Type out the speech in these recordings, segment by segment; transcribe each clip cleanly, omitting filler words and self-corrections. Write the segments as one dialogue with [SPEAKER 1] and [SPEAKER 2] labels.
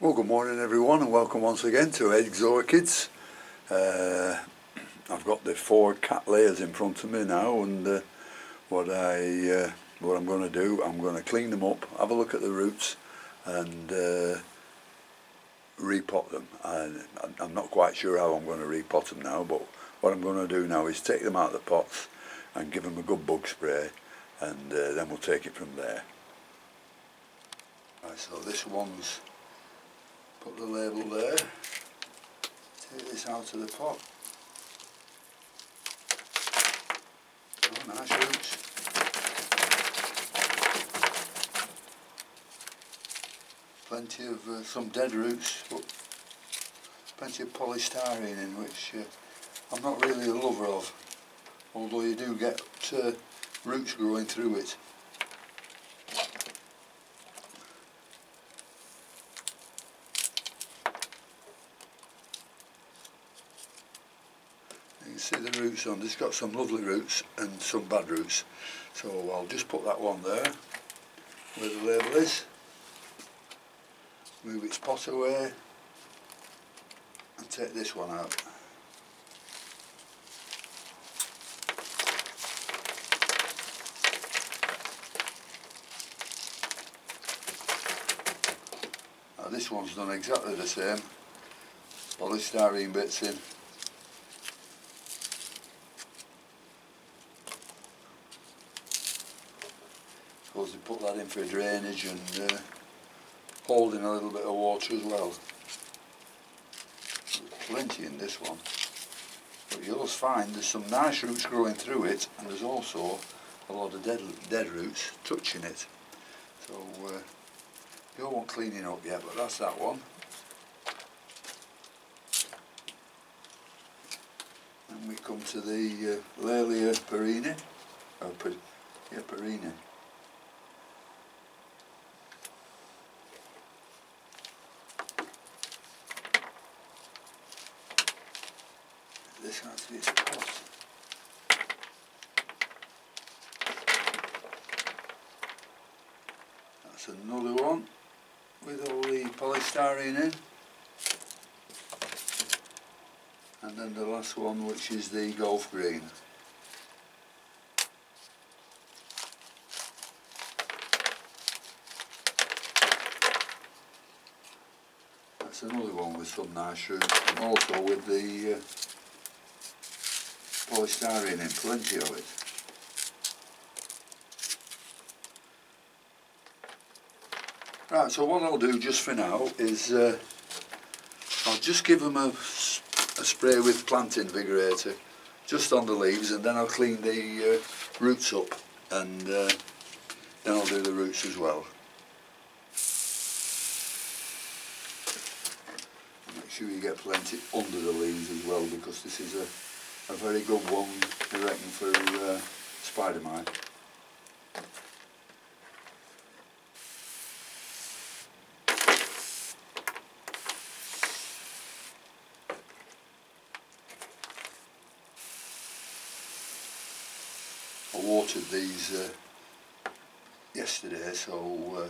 [SPEAKER 1] Well, good morning everyone, and welcome once again to Eggs Orchids. I've got the 4 Cattleyas in front of me now, and what I'm going to do, I'm going to clean them up, have a look at the roots, and repot them. I'm not quite sure how I'm going to repot them now, but what I'm going to do now is take them out of the pots and give them a good bug spray, and then we'll take it from there. Right, so this one's, put the label there, take this out of the pot. Oh, nice roots. Plenty of some dead roots, but plenty of polystyrene in, which I'm not really a lover of, although you do get roots growing through it. You can see the roots on, it's got some lovely roots and some bad roots, so I'll just put that one there where the label is, move its pot away and take this one out. Now this one's done exactly the same, polystyrene bits in. Suppose they put that in for drainage and holding a little bit of water as well. There's plenty in this one, but you'll find there's some nice roots growing through it, and there's also a lot of dead roots touching it. So you won't cleaning up yet, but that's that one. And we come to the Cattleya perenna, perenna. This has to be its pot. That's another one with all the polystyrene in. And then the last one, which is the golf green. That's another one with some nice roots, and also with the polystyrene in, plenty of it. Right, so what I'll do just for now is I'll just give them a spray with plant invigorator just on the leaves, and then I'll clean the roots up, and then I'll do the roots as well. Make sure you get plenty under the leaves as well, because this is a very good one, I reckon, for spider mite. I watered these yesterday, so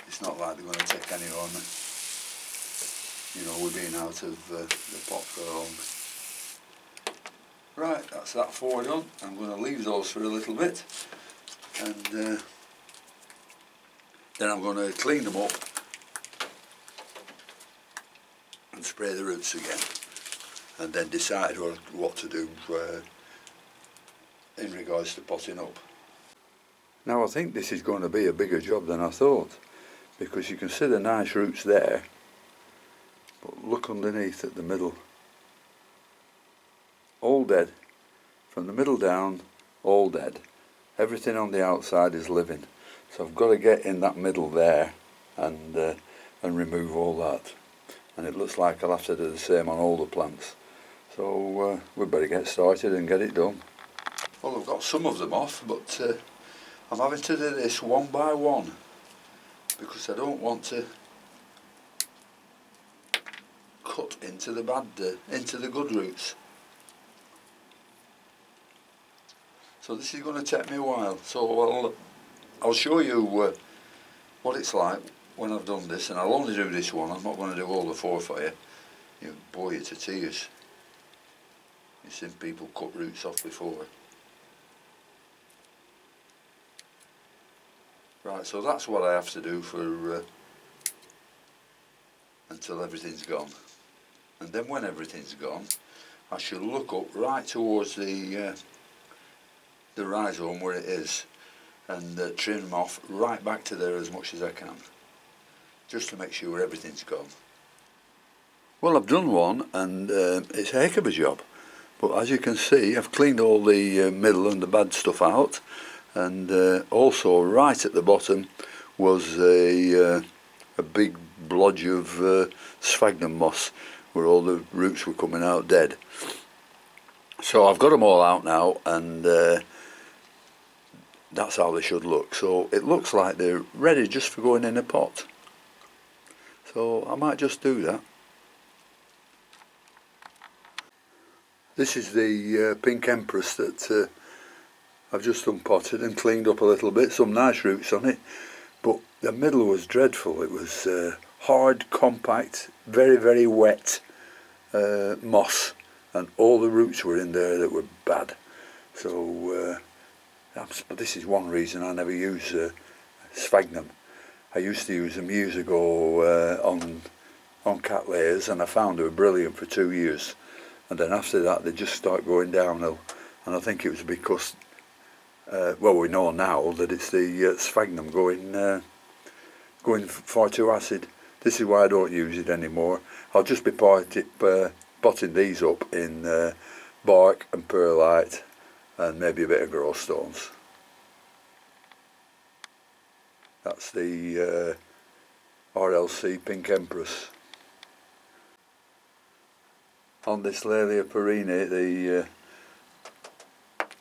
[SPEAKER 1] it's not like they're going to take any on. You know, we've been out of the pot for long. Right, that's that 4 done. I'm going to leave those for a little bit, and then I'm going to clean them up and spray the roots again, and then decide what to do in regards to potting up. Now I think this is going to be a bigger job than I thought, because you can see the nice roots there, but look underneath at the middle. All dead. From the middle down, all dead. Everything on the outside is living. So I've got to get in that middle there and remove all that. And it looks like I'll have to do the same on all the plants. So we better get started and get it done. Well, I've got some of them off, but I'm having to do this one by one, because I don't want to cut into the into the good roots. So this is going to take me a while. So I'll show you what it's like when I've done this, and I'll only do this one, I'm not going to do all the 4 for you, you bore you to tears. You've seen people cut roots off before. Right, so that's what I have to do for until everything's gone. And then when everything's gone, I should look up right towards the rhizome where it is, and trim them off right back to there as much as I can, just to make sure everything's gone. Well, I've done one, and it's a heck of a job. But as you can see, I've cleaned all the middle and the bad stuff out, and also right at the bottom was a big blodge of sphagnum moss where all the roots were coming out dead. So I've got them all out now, and that's how they should look. So it looks like they're ready just for going in a pot. So I might just do that. This is the pink empress that I've just unpotted and cleaned up a little bit. Some nice roots on it, but the middle was dreadful. It was hard, compact, very, very wet moss, and all the roots were in there that were bad. So this is one reason I never use sphagnum. I used to use them years ago on Cattleyas, and I found they were brilliant for 2 years. And then after that they just start going downhill, and I think it was because well, we know now that it's the sphagnum going far too acid. This is why I don't use it anymore. I'll just be potting these up in bark and perlite and maybe a bit of grow stones. That's the RLC Pink Empress. On this Cattleya perenni,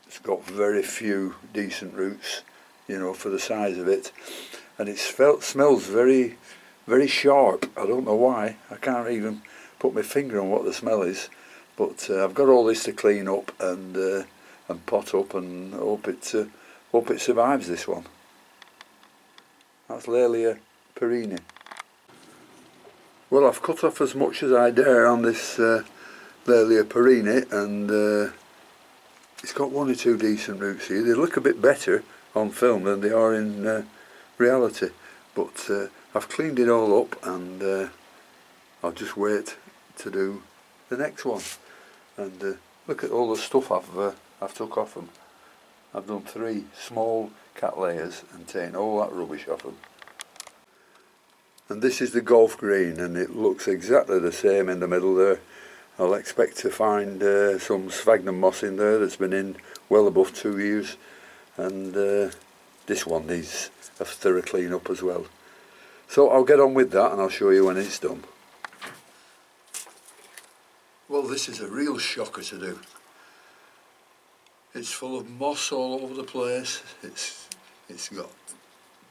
[SPEAKER 1] it's got very few decent roots, you know, for the size of it, and it smells very, very sharp. I don't know why. I can't even put my finger on what the smell is, but I've got all this to clean up and pot up, and hope it survives this one. That's Cattleya perenni. Well, I've cut off as much as I dare on this Cattleya perenni, and it's got 1 or 2 decent roots here. They look a bit better on film than they are in reality, but I've cleaned it all up, and I'll just wait to do the next one. And look at all the stuff I've took off them. I've done 3 small Cattleyas and taken all that rubbish off them. And this is the golf green, and it looks exactly the same in the middle there. I'll expect to find some sphagnum moss in there that's been in well above 2 years, and this one needs a thorough clean up as well. So I'll get on with that, and I'll show you when it's done. Well, this is a real shocker to do. It's full of moss all over the place. It's got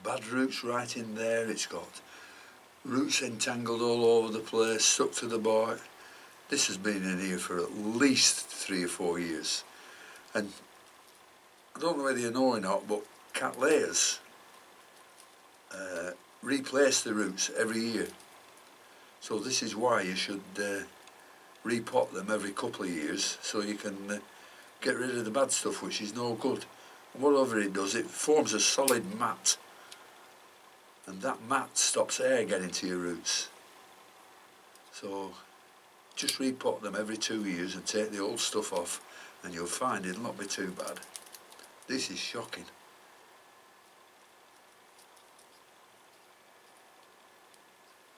[SPEAKER 1] bad roots right in there. It's got roots entangled all over the place, stuck to the bark. This has been in here for at least 3 or 4 years, and I don't know whether you know or not, but Cattleyas replace the roots every year. So this is why you should repot them every couple of years, so you can get rid of the bad stuff, which is no good. And whatever it does, it forms a solid mat, and that mat stops air getting to your roots. So just repot them every 2 years and take the old stuff off, and you'll find it'll not be too bad. This is shocking.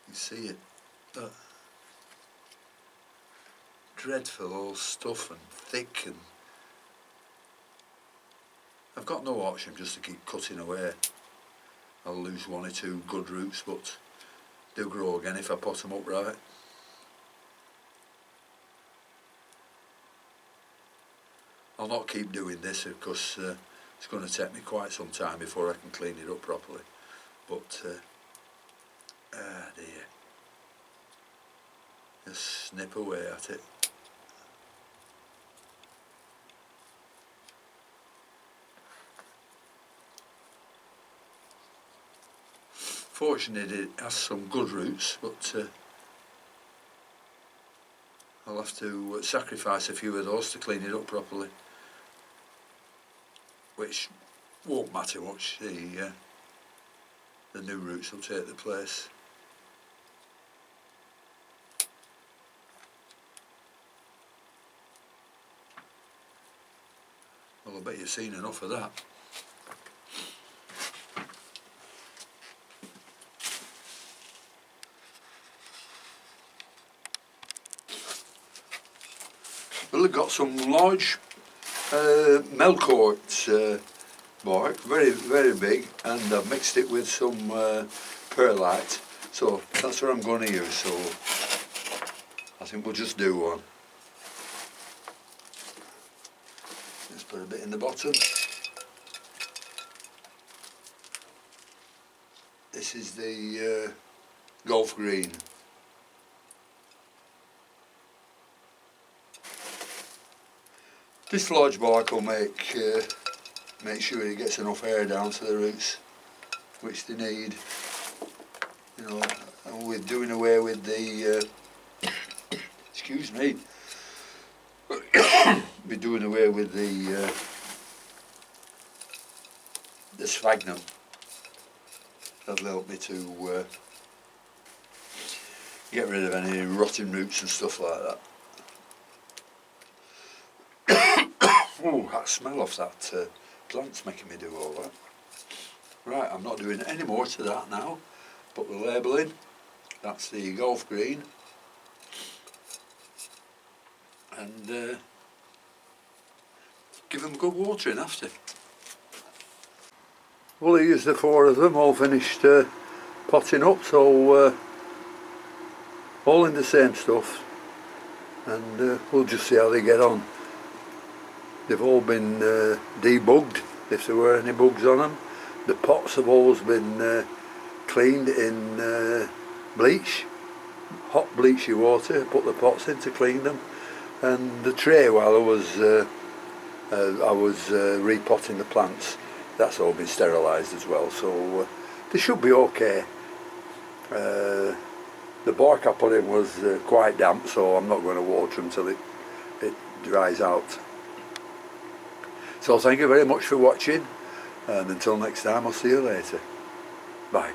[SPEAKER 1] You see it? Look. Dreadful old stuff, and thick, and I've got no option just to keep cutting away. I'll lose 1 or 2 good roots, but they'll grow again if I pot them up right. I'll not keep doing this because it's going to take me quite some time before I can clean it up properly. But dear, just snip away at it. unfortunately it has some good roots, but I'll have to sacrifice a few of those to clean it up properly, which won't matter much. The new roots will take the place. Well, I bet you've seen enough of that. Well, I've got some large Melcourt bark, very big, and I've mixed it with some perlite, so that's what I'm going to use. So I think we'll just do one. Let's put a bit in the bottom. This is the golf green. This large bark will make sure it gets enough air down to the roots, which they need. You know, and we're doing away with the excuse me. We're doing away with the sphagnum. That'll help me to get rid of any rotting roots and stuff like that. Oh, that smell off that plant's making me do all that. Right, I'm not doing any more to that now. Put the label in. That's the golf green. And give them good watering after. Well, here's the 4 of them all finished potting up, so all in the same stuff, and we'll just see how they get on. They've all been debugged if there were any bugs on them. The pots have always been cleaned in bleach, hot bleachy water. Put the pots in to clean them, and the tray while I was repotting the plants, that's all been sterilised as well. So they should be okay. The bark I put in was quite damp, so I'm not going to water them till it dries out. So thank you very much for watching, and until next time, I'll see you later. Bye.